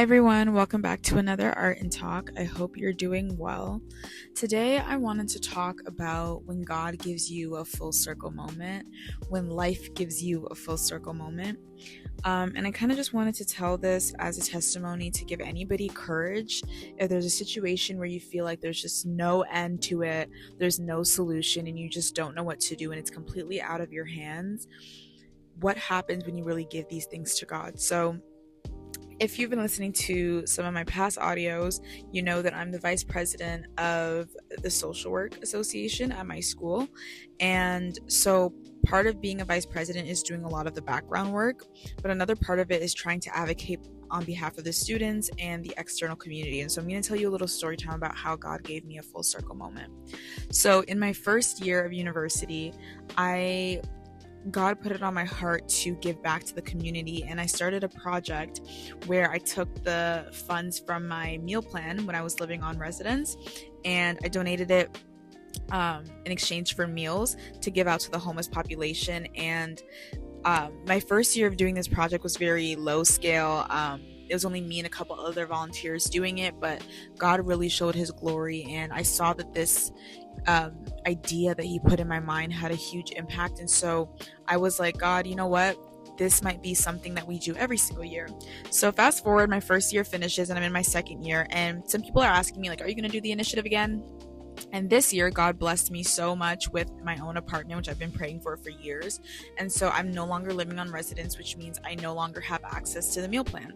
everyone, welcome back to another Art and Talk. I hope you're doing well. Today I wanted to talk about when God gives you a full circle moment, when life gives you a full circle moment. And I kind of just wanted to tell this as a testimony to give anybody courage. If there's a situation where you feel like there's just no end to it, there's no solution, and you just don't know what to do, and it's completely out of your hands, what happens when you really give these things to God? So, if you've been listening to some of my past audios, you know that I'm the vice president of the Social Work Association at my school. And so part of being a vice president is doing a lot of the background work, but another part of it is trying to advocate on behalf of the students and the external community. And so I'm going to tell you a little story time about how God gave me a full circle moment. So in my first year of university, God put it on my heart to give back to the community, and I started a project where I took the funds from my meal plan when I was living on residence, and I donated it in exchange for meals to give out to the homeless population. And my first year of doing this project was very low scale. It was only me and a couple other volunteers doing it, but God really showed his glory, and I saw that this idea that he put in my mind had a huge impact. And so I was like, God, you know what? This might be something that we do every single year. So fast forward, my first year finishes and I'm in my second year, and some people are asking me, like, are you going to do the initiative again? And this year, God blessed me so much with my own apartment, which I've been praying for years. And so I'm no longer living on residence, which means I no longer have access to the meal plan.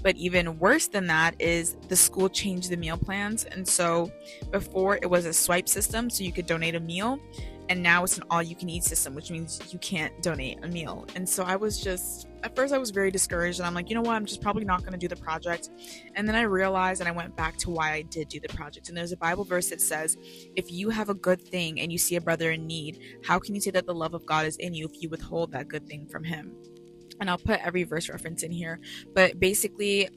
But even worse than that is the school changed the meal plans. And so before it was a swipe system, so you could donate a meal. And now it's an all-you-can-eat system, which means you can't donate a meal. And so at first I was very discouraged, and I'm like, you know what, I'm just probably not going to do the project. And then I realized, and I went back to why I did do the project. And there's a Bible verse that says, if you have a good thing and you see a brother in need, how can you say that the love of God is in you if you withhold that good thing from him? And I'll put every verse reference in here. But basically,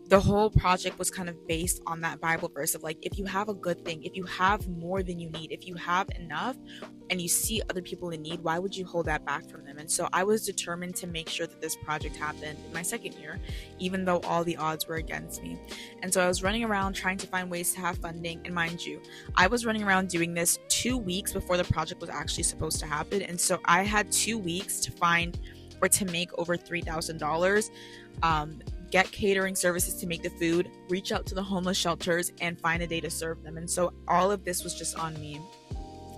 the whole project was kind of based on that Bible verse of, like, if you have a good thing, if you have more than you need, if you have enough and you see other people in need, why would you hold that back from them? And so I was determined to make sure that this project happened in my second year, even though all the odds were against me. And so I was running around trying to find ways to have funding. And mind you, I was running around doing this 2 weeks before the project was actually supposed to happen. And so I had 2 weeks to find or to make over $3,000, get catering services to make the food, reach out to the homeless shelters, and find a day to serve them. And so all of this was just on me.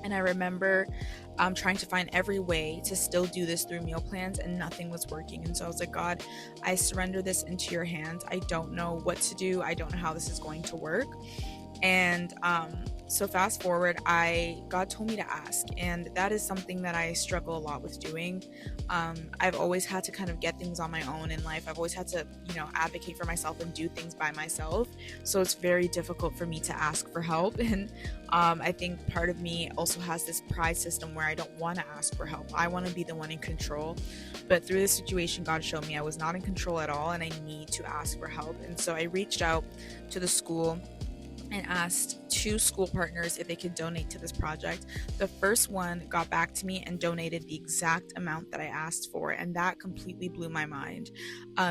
And I remember trying to find every way to still do this through meal plans, and nothing was working. And so I was like, God, I surrender this into your hands. I don't know what to do. I don't know how this is going to work. And so fast forward, God told me to ask, and that is something that I struggle a lot with doing. I've always had to kind of get things on my own in life. I've always had to, advocate for myself and do things by myself. So it's very difficult for me to ask for help. And I think part of me also has this pride system where I don't want to ask for help. I want to be the one in control. But through this situation, God showed me I was not in control at all, and I need to ask for help. And so I reached out to the school and asked 2 school partners if they could donate to this project. The first one got back to me and donated the exact amount that I asked for, and that completely blew my mind,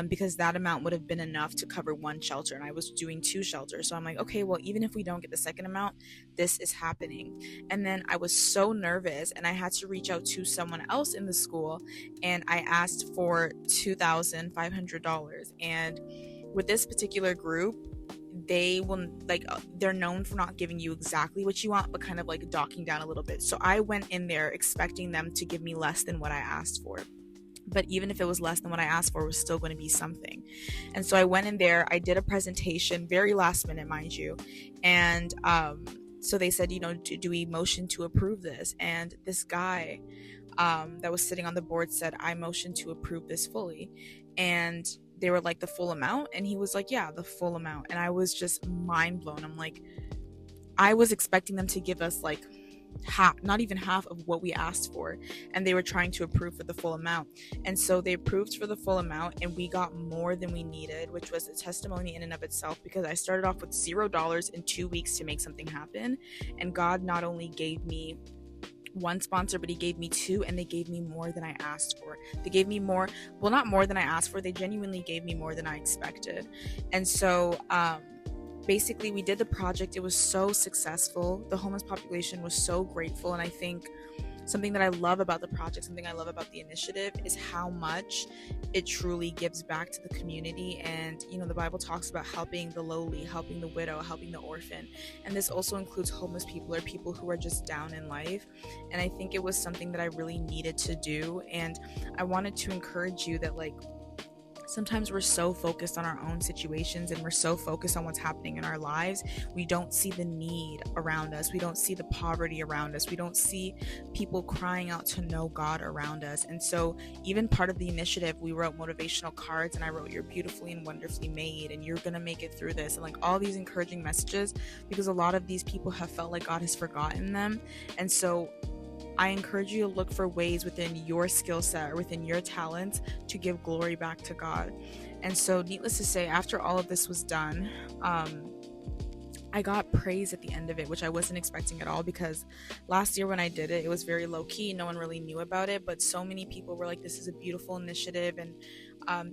because that amount would have been enough to cover 1 shelter, and I was doing 2 shelters. So I'm like, okay, well, even if we don't get the second amount, this is happening. And then I was so nervous, and I had to reach out to someone else in the school, and I asked for $2,500. And with this particular group, they're known for not giving you exactly what you want, but kind of like docking down a little bit. So I went in there expecting them to give me less than what I asked for. But even if it was less than what I asked for, it was still going to be something. And so I went in there, I did a presentation, very last minute, mind you. And so they said, do we motion to approve this? And this guy that was sitting on the board said, I motion to approve this fully. And they were like, the full amount? And he was like, yeah, the full amount. And I was just mind blown. I'm like, I was expecting them to give us like half, not even half of what we asked for, and they were trying to approve for the full amount. And so they approved for the full amount, and we got more than we needed, which was a testimony in and of itself, because I started off with $0 in 2 weeks to make something happen. And God not only gave me one sponsor, but he gave me two, and they gave me more than I asked for. They gave me more, well, not more than I asked for, they genuinely gave me more than I expected. And so basically we did the project. It was so successful. The homeless population was so grateful. And I think something that I love about the project, something I love about the initiative, is how much it truly gives back to the community. And the Bible talks about helping the lowly, helping the widow, helping the orphan, and this also includes homeless people or people who are just down in life. And I think it was something that I really needed to do. And I wanted to encourage you that, like, sometimes we're so focused on our own situations and we're so focused on what's happening in our lives, we don't see the need around us. We don't see the poverty around us. We don't see people crying out to know God around us. And so even part of the initiative, we wrote motivational cards, and I wrote, "You're beautifully and wonderfully made, and you're gonna make it through this," and like all these encouraging messages, because a lot of these people have felt like God has forgotten them. And so I encourage you to look for ways within your skill set or within your talents to give glory back to God. And so, needless to say, after all of this was done, I got praise at the end of it, which I wasn't expecting at all, because last year when I did it, it was very low key. No one really knew about it, but so many people were like, "This is a beautiful initiative." And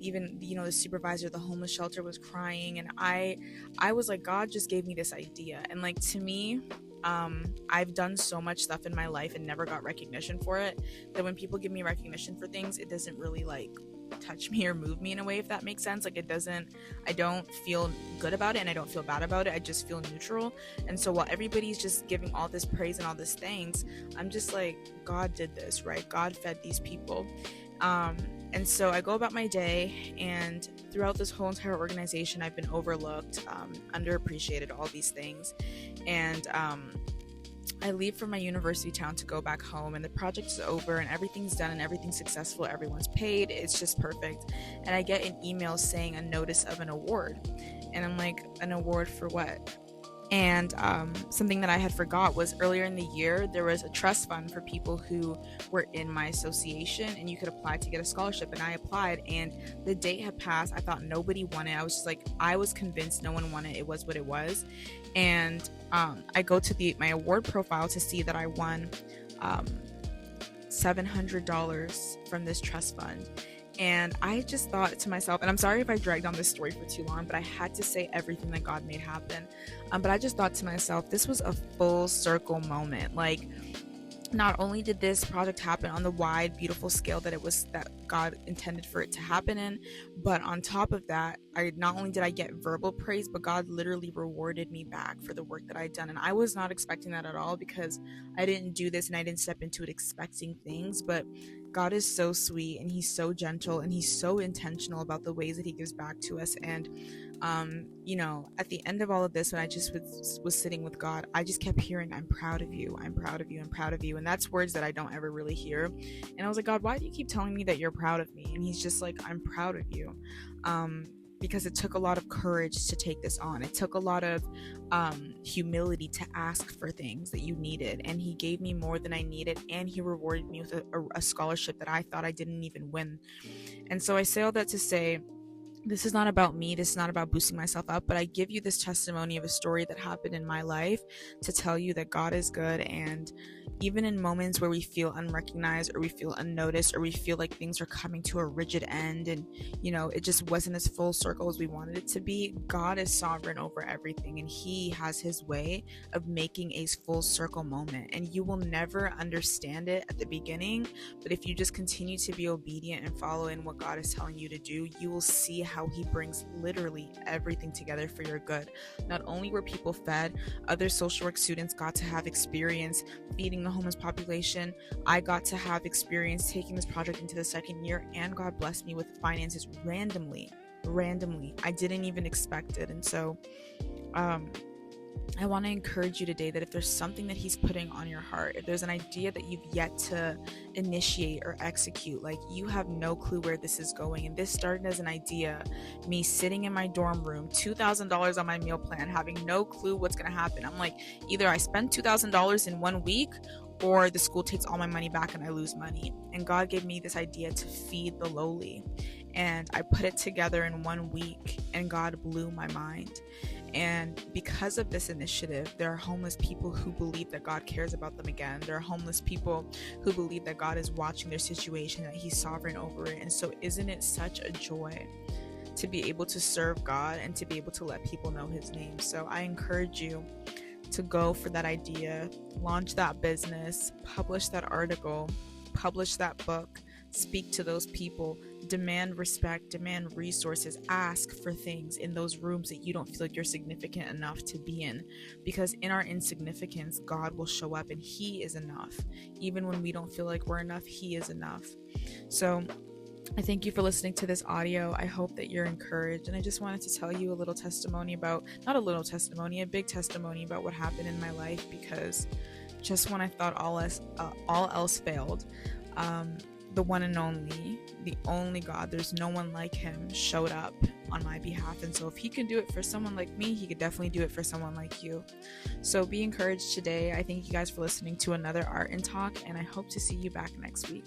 even the supervisor of the homeless shelter was crying, and I was like, God just gave me this idea. And like, to me, I've done so much stuff in my life and never got recognition for it, that when people give me recognition for things, it doesn't really like touch me or move me in a way, if that makes sense. Like, I don't feel good about it, and I don't feel bad about it. I just feel neutral. And so while everybody's just giving all this praise and all this thanks, I'm just like, God did this, right? God fed these people. And so I go about my day, and throughout this whole entire organization, I've been overlooked, underappreciated, all these things. And I leave from my university town to go back home, and the project is over and everything's done and everything's successful. Everyone's paid. It's just perfect. And I get an email saying a notice of an award. And I'm like, an award for what? And something that I had forgot was, earlier in the year, there was a trust fund for people who were in my association, and you could apply to get a scholarship. And I applied, and the date had passed. I thought nobody won it. I was just like, I was convinced no one won it. It was what it was. And I go to my award profile to see that I won $700 from this trust fund. And I just thought to myself, and I'm sorry if I dragged on this story for too long, but I had to say everything that God made happen. But I just thought to myself, this was a full circle moment. Like, not only did this project happen on the wide, beautiful scale that God intended for it to happen in, but on top of that, not only did I get verbal praise, but God literally rewarded me back for the work that I'd done. And I was not expecting that at all, because I didn't do this and I didn't step into it expecting things. But God is so sweet, and he's so gentle, and he's so intentional about the ways that he gives back to us. And at the end of all of this, when I just was sitting with God, I just kept hearing, "I'm proud of you, I'm proud of you, I'm proud of you." And that's words that I don't ever really hear. And I was like, "God, why do you keep telling me that you're proud of me?" And he's just like, "I'm proud of you." Because it took a lot of courage to take this on. It took a lot of humility to ask for things that you needed. And he gave me more than I needed, and he rewarded me with a scholarship that I thought I didn't even win. And so I say all that to say, this is not about me. This is not about boosting myself up, but I give you this testimony of a story that happened in my life to tell you that God is good. And even in moments where we feel unrecognized, or we feel unnoticed, or we feel like things are coming to a rigid end, and it just wasn't as full circle as we wanted it to be, God is sovereign over everything, and he has his way of making a full circle moment. And you will never understand it at the beginning, but if you just continue to be obedient and follow in what God is telling you to do, you will see how he brings literally everything together for your good. Not only were people fed, other social work students got to have experience feeding the homeless population. I got to have experience taking this project into the second year, and God blessed me with finances randomly. I didn't even expect it. And so I want to encourage you today that if there's something that he's putting on your heart, if there's an idea that you've yet to initiate or execute, like, you have no clue where this is going. And this started as an idea, me sitting in my dorm room, $2,000 on my meal plan, having no clue what's going to happen. I'm like, either I spend $2,000 in 1 week, or the school takes all my money back and I lose money. And God gave me this idea to feed the lowly. and I put it together in 1 week, and God blew my mind. And because of this initiative, there are homeless people who believe that God cares about them again. There are homeless people who believe that God is watching their situation, that He's sovereign over it. And so isn't it such a joy to be able to serve God and to be able to let people know His name? So I encourage you to go for that idea, launch that business, publish that article, publish that book, speak to those people, demand respect, demand resources, ask for things in those rooms that you don't feel like you're significant enough to be in. Because in our insignificance, God will show up and He is enough. Even when we don't feel like we're enough, He is enough. So I thank you for listening to this audio. I hope that you're encouraged. And I just wanted to tell you a little testimony about, not a little testimony, a big testimony about what happened in my life, because just when I thought all else failed, the one and only, the only God, there's no one like Him, showed up on my behalf. And so if He can do it for someone like me, He could definitely do it for someone like you. So be encouraged today. I thank you guys for listening to another Art and Talk, and I hope to see you back next week.